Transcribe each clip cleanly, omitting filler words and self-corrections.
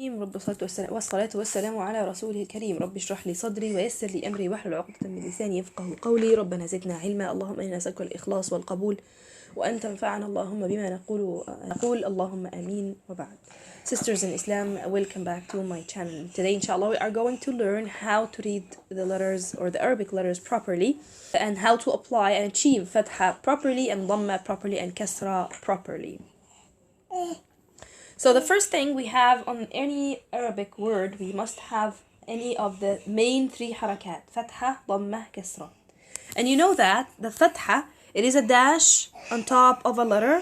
رب والصلاة والسلام على رسوله الكريم. رب اشرح لي صدري ويسر لي أمري واحلل عقدة من لساني يفقه قولي. ربنا زدنا علما. اللهم إنا نسألك الإخلاص والقبول وأن تنفعنا اللهم بما نقول اللهم آمين. وبعد. Sisters in Islam, welcome back to my channel. Today inshallah we are going to learn how to read the letters or the Arabic letters properly and how to apply and achieve fatha properly and dhamma properly and kasra properly. So the first thing we have on any Arabic word, we must have any of the main three harakat, fatha, dhamma, kasra. And you know that the fatha, it is a dash on top of a letter.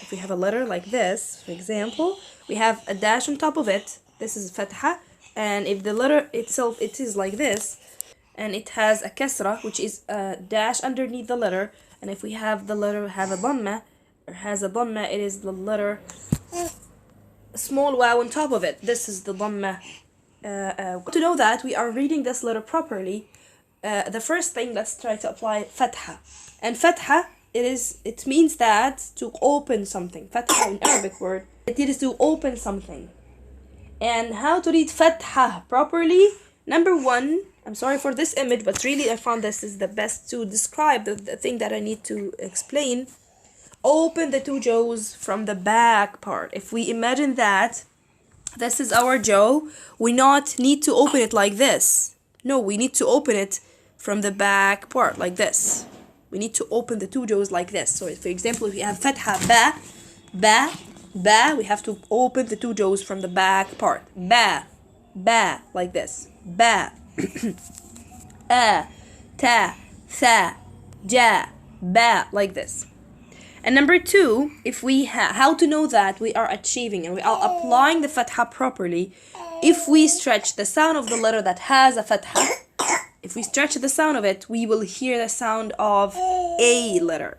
If we have a letter like this, for example, we have a dash on top of it. This is fatha. And if the letter itself, it is like this, and it has a kasra, which is a dash underneath the letter. And if we have the letter have a dhamma, or has a dhamma, it is the letter small wow on top of it. This is the dhamma. To know that we are reading this letter properly, the first thing, let's try to apply fatha. And fatha, it means that to open something. Fatha in Arabic word, it is to open something. And how to read fatha properly? Number one, I'm sorry for this image, but really I found this is the best to describe the thing that I need to explain. Open the two jaws from the back part. If we imagine that this is our jaw, we not need to open it like this. No, we need to open it from the back part like this. We need to open the two jaws like this. So for example, if we have fatha ba, we have to open the two jaws from the back part. Ba, like this. Ba. Ta, tha, ja, ba, like this. And number two, if we how to know that we are achieving and we are applying the fatha properly, if we stretch the sound of the letter that has a fatha, if we stretch the sound of it, we will hear the sound of a letter.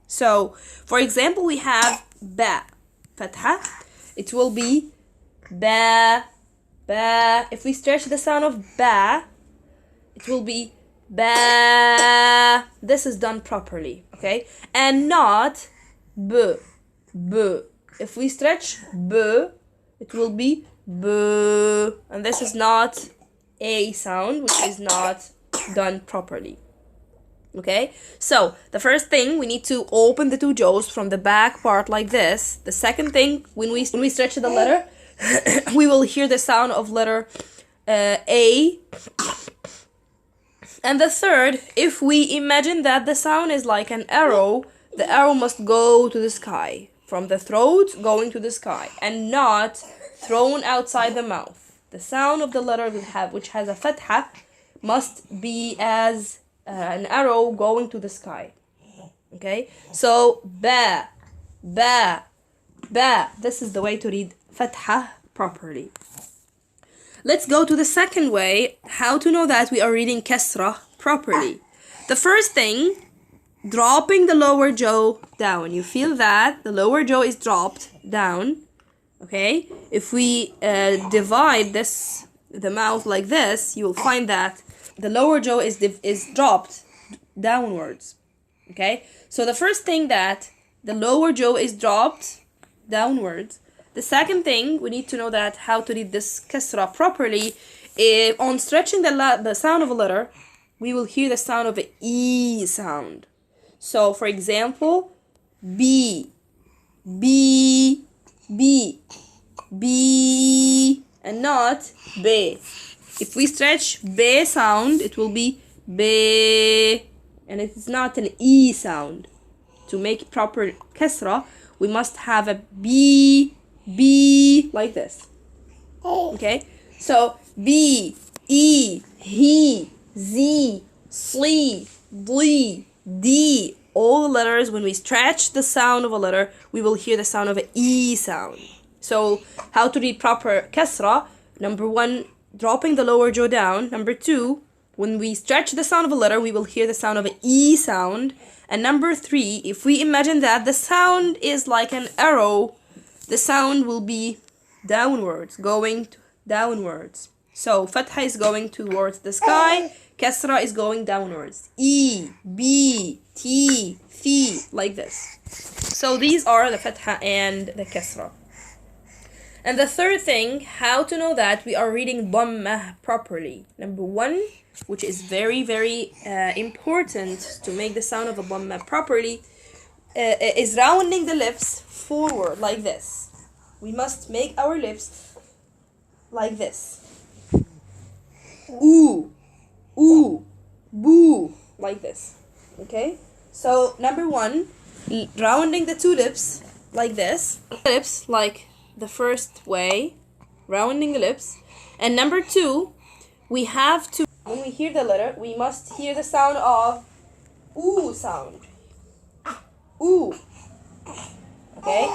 So, for example, we have ba, fatha, it will be ba. If we stretch the sound of ba, it will be ba. This is done properly, okay? And not b. If we stretch b, it will be b. And this is not a sound, which is not done properly. Okay? So, the first thing, we need to open the two jaws from the back part like this. The second thing, when we stretch the letter, we will hear the sound of letter A. And the third, if we imagine that the sound is like an arrow, the arrow must go to the sky, from the throat going to the sky, and not thrown outside the mouth. The sound of the letter which has a fatha must be as an arrow going to the sky. Okay? So, ba. This is the way to read fatha properly. Let's go to the second way, how to know that we are reading kasra properly. The first thing, dropping the lower jaw down. You feel that the lower jaw is dropped down. Okay? If we divide the mouth like this, you will find that the lower jaw is dropped downwards. Okay? So the first thing, that the lower jaw is dropped downwards. The second thing, we need to know that how to read this kasra properly. On stretching the sound of a letter, we will hear the sound of an E sound. So, for example, B, and not B. If we stretch B sound, it will be B, and it is not an E sound. To make proper kasra, we must have a B, like this. Okay? So, B, E, he, Z, sli, dli, D. All the letters, when we stretch the sound of a letter, we will hear the sound of an E sound. So, how to read proper kasra? Number one, dropping the lower jaw down. Number two, when we stretch the sound of a letter, we will hear the sound of an E sound. And number three, if we imagine that the sound is like an arrow, the sound will be downwards, going downwards. So, fatha is going towards the sky, kasra is going downwards. E, B, T, Fi, like this. So, these are the fatha and the kasra. And the third thing, how to know that we are reading dhammah properly. Number one, which is very, very important to make the sound of a dhammah properly, is rounding the lips forward like this. We must make our lips like this. Ooh, ooh, boo, like this. Okay? So, number one, rounding the two lips like this. Lips like the first way, rounding the lips. And number two, we have to, when we hear the letter, we must hear the sound of ooh sound. Ooh. Okay?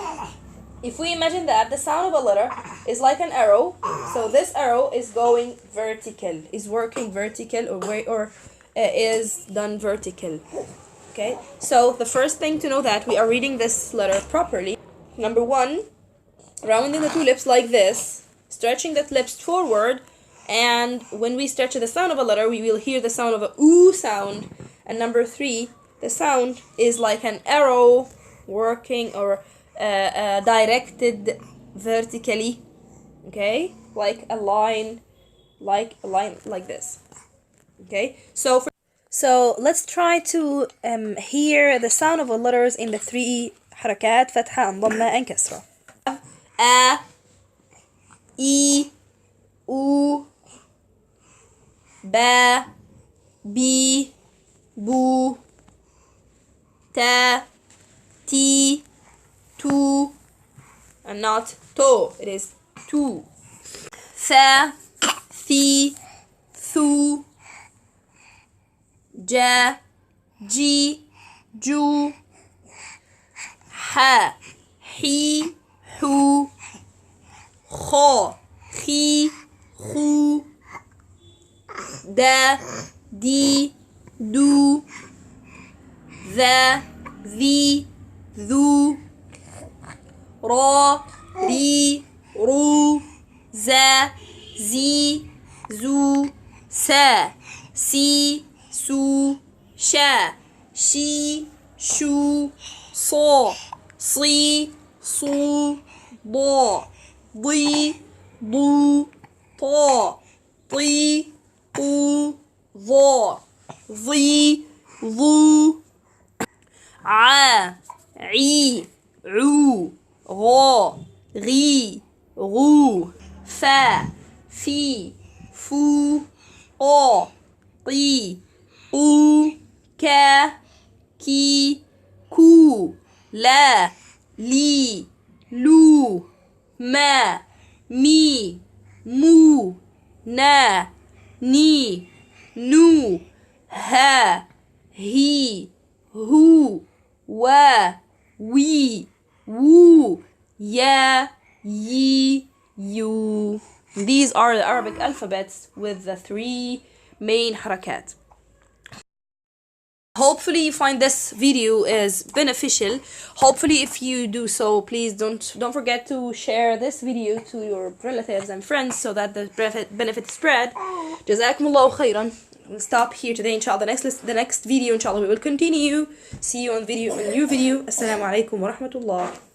If we imagine that the sound of a letter is like an arrow, so this arrow is going vertical, is working vertical, or is done vertical. Okay? So the first thing to know that we are reading this letter properly. Number one, rounding the two lips like this, stretching the lips forward, and when we stretch the sound of a letter, we will hear the sound of a ooh sound. And number three, the sound is like an arrow working or directed vertically, okay, like a line like this. Okay, so let's try to hear the sound of the letters in the three harakat: fatha and dhamma and kasra. A, I, U, ba, bi, bu, ta, ti, tu, and not to, it is tu. Tha, thi, thu, ja, ji, ju, ha, hi, hu, kho, khi, khu, da, di, du, tha, thi, thu, ra, ri, ru, za, zi, zu, sa, si, su, sha, shi, shu, so, si, su, da, di, du, ta, ti, tu, za, zi, zu, a, i, u, ra, ri, ru, fa, fi, fu, a, ti, u, ka, ki, ku, la, li, lu, ma, mi, mu, na, ni, nu, ha, hi, hu, wa, wi, wu, ya, yi, you. These are the Arabic alphabets with the three main harakat. Hopefully you find this video is beneficial. Hopefully if you do so, please don't forget to share this video to your relatives and friends so that the benefit spread. Jazakumullahu khairan. We'll stop here today, inshallah. The next video, inshallah, we will continue. See you on new video. Assalamu alaikum wa rahmatullah.